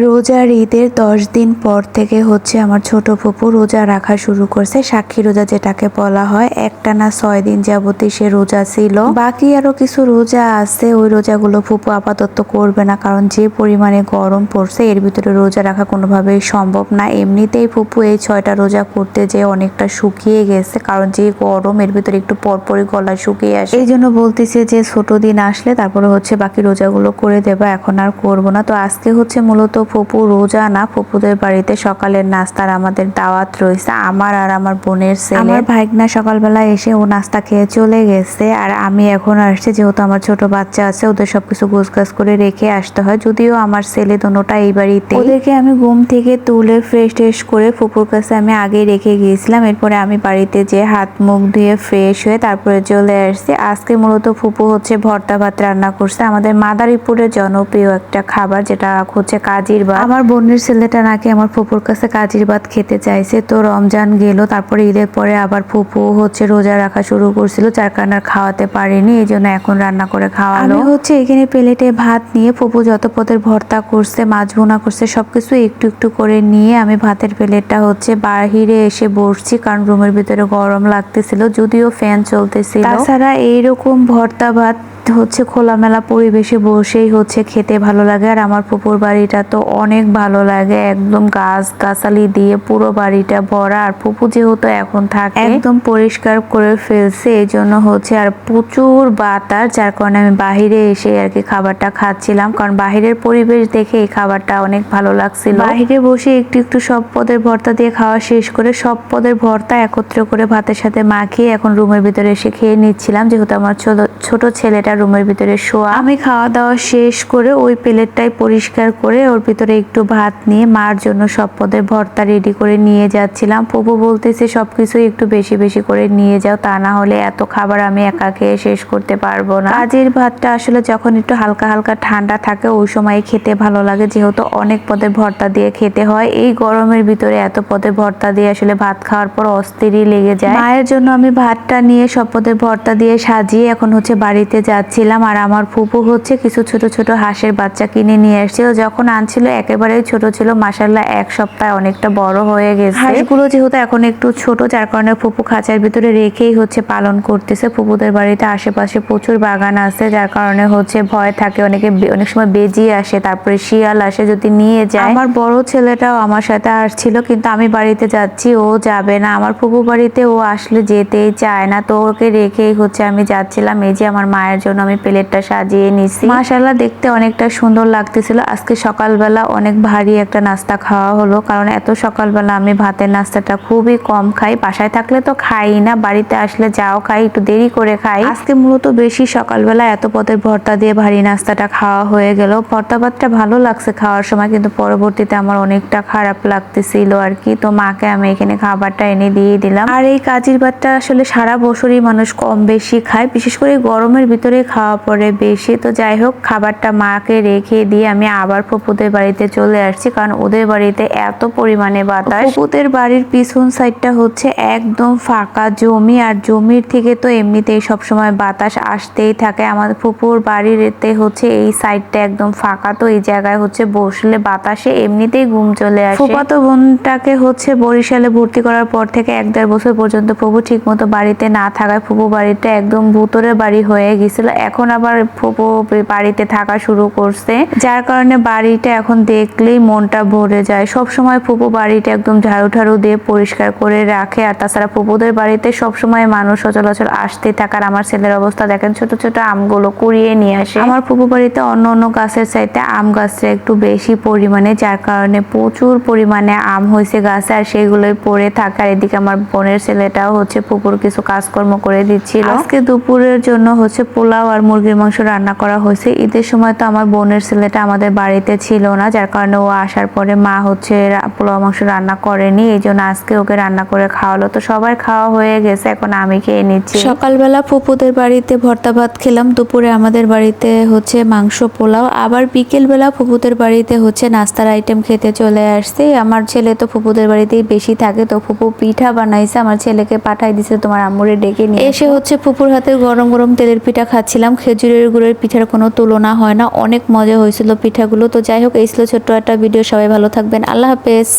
রোজার ঈদের 10 দিন পর থেকে হচ্ছে আমার ছোট ফুপু রোজা রাখা শুরু করছে। সাক্ষী রোজা যেটাকে বলা হয়, একটানা 6 দিন যাবতীয় সে রোজা ছিল। বাকি আরো কিছু রোজা আছে, ওই রোজাগুলো ফুপু আপাতত করবে না, কারণ যে পরিমাণে গরম পড়ছে এর ভিতরে রোজা রাখা কোনোভাবেই সম্ভব না। এমনিতেই ফুপু এই 6টা রোজা করতে যে অনেকটা শুকিয়ে গেছে, কারণ যে গরম এর ভিতরে একটু পরপরই গলা শুকিয়ে আসে। এই জন্য বলতেছে যে ছোট দিন আসলে তারপরে হচ্ছে বাকি রোজাগুলো করে দেবা, এখন আর করবো না। তো আজকে হচ্ছে মূলত ফুপু রোজা না, ফুপুদের বাড়িতে সকালের নাস্তার আমাদের দাওয়াত রয়েছে, আমার আর আমার বোনের ছেলে। আমার ভাইগনা সকালবেলা এসে ও নাস্তা খেয়ে চলে গেছে, আর আমি এখন আসছি, যেহেতু আমার ছোট বাচ্চা আছে ওদের সবকিছু গোছগাছ করে রেখে আসতে হয়। যদিও আমার ছেলে দোনোটা এই বাড়িতে, ওদেরকে আমি ঘুম থেকে তুলে ফ্রেশ ট্রেশ করে ফুপুর কাছে আমি আগে রেখে গিয়েছিলাম। এরপরে আমি বাড়িতে যে হাত মুখ ধুয়ে ফ্রেশ হয়ে তারপরে চলে আসছি। আজকে মূলত ফুপু হচ্ছে ভর্তা ভাত রান্না করছে, আমাদের মাদারীপুরের জনপ্রিয় একটা খাবার, যেটা হচ্ছে কাজির ভাত। আমার বোনের ছেলেটা নাকি আমার ফুপুর কাছে কাজির ভাত খেতে চাইছে। তো রমজান গেল, তারপরে ঈদের পরে আবার ফুপু হচ্ছে রোজা রাখা শুরু করছিল, যার কারণে খাওয়াতে পারিনি, এই জন্য এখন রান্না করে খাওয়ালো। আমি হচ্ছে এখানে প্লেটে ভাত নিয়ে ফুপু যত পদের ভর্তা করছে, মাছ ভুনা করছে, সবকিছু একটু একটু করে নিয়ে আমি ভাতের প্লেটটা হচ্ছে বাহিরে এসে বসছি, কারণ রুমের ভিতরে গরম লাগতেছিল, যদিও ফ্যান চলতেছিল। তাছাড়া এইরকম ভর্তা ভাত হচ্ছে খোলামেলা পরিবেশে বসেই হচ্ছে খেতে ভালো লাগে। আর আমার ফুপুর বাড়িটা তো অনেক ভালো লাগে, একদম গাছ গাছালি দিয়ে পুরো বাড়িটা ভরা। আর ফুপু যেহেতু এখন থাকে একদম পরিষ্কার করে ফেলছে, এই জন্য হচ্ছে আর প্রচুর বাতাস, যার কারণে আমি বাহিরে এসে আর কি খাবারটা খাচ্ছিলাম, কারণ বাহিরের পরিবেশ দেখে এই খাবারটা অনেক ভালো লাগছিল। বাহিরে বসে একটু একটু সব পদের ভর্তা দিয়ে খাওয়া শেষ করে সব পদের ভর্তা একত্র করে ভাতের সাথে মাখিয়ে এখন রুমের ভিতরে এসে খেয়ে নিচ্ছিলাম, যেহেতু আমার ছোট ছেলেটা রুমের ভিতরে শোয়া। আমি খাওয়া দাওয়া শেষ করে ওই প্লেটটাই পরিষ্কার করে ওর ভিতরে একটু ভাত নিয়ে মার জন্য সব পদের ভর্তা রেডি করে নিয়ে যাচ্ছিলাম। ফুপু বলতেছে সবকিছু একটু বেশি বেশি করে নিয়ে যাও, তা না হলে এত খাবার আমি একা খেয়ে শেষ করতে পারবো না। কাজের ভাতটা আসলে যখন একটু হালকা হালকা ঠান্ডা থাকে ওই সময় খেতে ভালো লাগে, যেহেতু অনেক পদের ভর্তা দিয়ে খেতে হয়। এই গরমের ভিতরে এত পদের ভর্তা দিয়ে আসলে ভাত খাওয়ার পর অস্থিরই লেগে যায়। মায়ের জন্য আমি ভাতটা নিয়ে সব পদের ভর্তা দিয়ে সাজিয়ে এখন হচ্ছে বাড়িতে যাচ্ছিলাম। আর আমার ফুপু হচ্ছে কিছু ছোট ছোট হাঁসের বাচ্চা কিনে নিয়ে আসছিল, যখন আনছিল একেবারেই ছোট ছিল, মাশাআল্লাহ 1 সপ্তাহ অনেকটা বড় হয়ে গেছে। হাঁসগুলো যেহেতু এখন একটু ছোট, যার কারণে ফুপু খাঁচার ভিতরে রেখেই হচ্ছে পালন করতেছে। ফুপুদের বাড়িতে আশেপাশে প্রচুর বাগান আছে, যার কারণে হচ্ছে ভয় থাকে, অনেক সময় বেজি আসে, তারপরে শিয়াল আসে, যদি নিয়ে যায়। আমার বড় ছেলেটাও আমার সাথে আসছিল, কিন্তু আমি বাড়িতে যাচ্ছি, ও যাবে না। আমার ফুপু বাড়িতে ও আসলে যেতেই চায় না, তো ওকে রেখেই হচ্ছে আমি যাচ্ছিলাম। এই যে আমার মায়ের জন্য আমি প্লেটটা সাজিয়ে নিছি, মাশাআল্লাহ দেখতে অনেকটা সুন্দর লাগতেছিল। আজকে সকালবেলা অনেক ভারী একটা নাস্তা খাওয়া হলো, কারণ এত সকালবেলা আমি ভাতের নাস্তাটা খুবই কম খাই, বাসায় থাকলে তো খাই না, বাড়িতে আসলে যাও খাই, একটু দেরি করে খাই। আজকে মূলত বেশি সকালবেলা এত পদের ভর্তা দিয়ে ভারী নাস্তাটা খাওয়া হয়ে গেল। ভর্তা ভাতটা ভালো লাগছে খাওয়ার সময়, কিন্তু পরবর্তীতে আমার অনেকটা খারাপ লাগতেছিল আর কি। তো মাকে আমি এখানে খাবারটা এনে দিয়ে দিলাম। আর এই কাজির ভাতটা আসলে সারা বছরই মানুষ কম বেশি খায়, বিশেষ করে গরমের ভিতরে খাওয়া পড়ে বেশি। তো যাই হোক, খাবারটা মাকে রেখে দিয়ে আমি আবার ফুপুদের বাড়িতে চলে আসছি, কারণ ওদের বাড়িতে এত পরিমাণে বাতাস। ফুপুদের বাড়ির পিছন সাইডটা হচ্ছে একদম ফাঁকা জমি, আর জমির থেকে তো এমনিতেই সবসময় বাতাস আসতেই থাকে। আমাদের ফুপুর বাড়িতে হচ্ছে এই সাইডটা একদম ফাঁকা, তো এই জায়গায় হচ্ছে বসলে বাতাসে এমনিতেই ঘুম চলে আসে। ফুফাতো বোনটাকে হচ্ছে বরিশালে ভর্তি করার পর থেকে 1-1.5 বছর পর্যন্ত ফুপু ঠিক মতো বাড়িতে না থাকায় ফুপু বাড়িটা একদম ভূতরের বাড়ি হয়ে গেছিল। এখন আবার ফুপু বাড়িতে থাকা শুরু করছে, যার কারণে বাড়িটা এখন দেখলেই মনটা ভরে যায়। সব সময় ফুপু বাড়িটা একদম ঝাড়ু ঠাড়ু দিয়ে পরিষ্কার করে রাখে। আর তাছাড়া ফুপুদের বাড়িতে সব সময় মানুষ সচরাচর আসতে থাকার। আমার ছেলের অবস্থা দেখেন, ছোট ছোট আমগুলো কুড়িয়ে নিয়ে আসে। আমার ফুপু বাড়িতে অন্য গাছের চাইতে আম গাছটা একটু বেশি পরিমাণে, যার কারণে প্রচুর পরিমাণে আম হয়েছে গাছে, আর সেগুলোই পড়ে থাকে। আর এদিকে আমার বোনের ছেলেটাও হচ্ছে ফুপুর কিছু কাজকর্ম করে দিচ্ছিল। আজকে দুপুরের জন্য হচ্ছে পোলাও আর মুরগির মাংস রান্না করা হয়েছে। ঈদের সময় তো আমার বোনের ছেলেটা আমাদের বাড়িতে ছিল না, যার কারণে ও আসার পরে মা হচ্ছে পোলাও মাংস রান্না করেনি, এই জন্য আজকে ওকে রান্না করে খাওয়ালো। তো সবার খাওয়া হয়ে গেছে, এখন আমি খেয়ে নিচ্ছি। সকালবেলা ফুপুদের বাড়িতে ভর্তা ভাত খেলাম, দুপুরে আমাদের বাড়িতে হচ্ছে মাংস পোলাও, আবার বিকেল বেলা ফুপুদের বাড়িতে হচ্ছে নাস্তার আইটেম খেতে চলে আসছে। আমার ছেলে তো ফুপুদের বাড়িতেই বেশি থাকে, তো ফুপু পিঠা বানাইছে, আমার ছেলেকে পাঠাই দিছে তোমার আম্মুরে ডেকে নিয়ে এসে হচ্ছে ফুপুর হাতে গরম গরম তেলের পিঠা খাচ্ছে। খাচ্ছিলাম। খেজুরের গুড়ের পিঠার কোনো তুলনা হয় না, অনেক মজা হয়েছিল পিঠাগুলো। তো যাই হোক, এই ছিল ছোট্ট একটা ভিডিও। সবাই ভালো থাকবেন, আল্লাহ হাফেজ।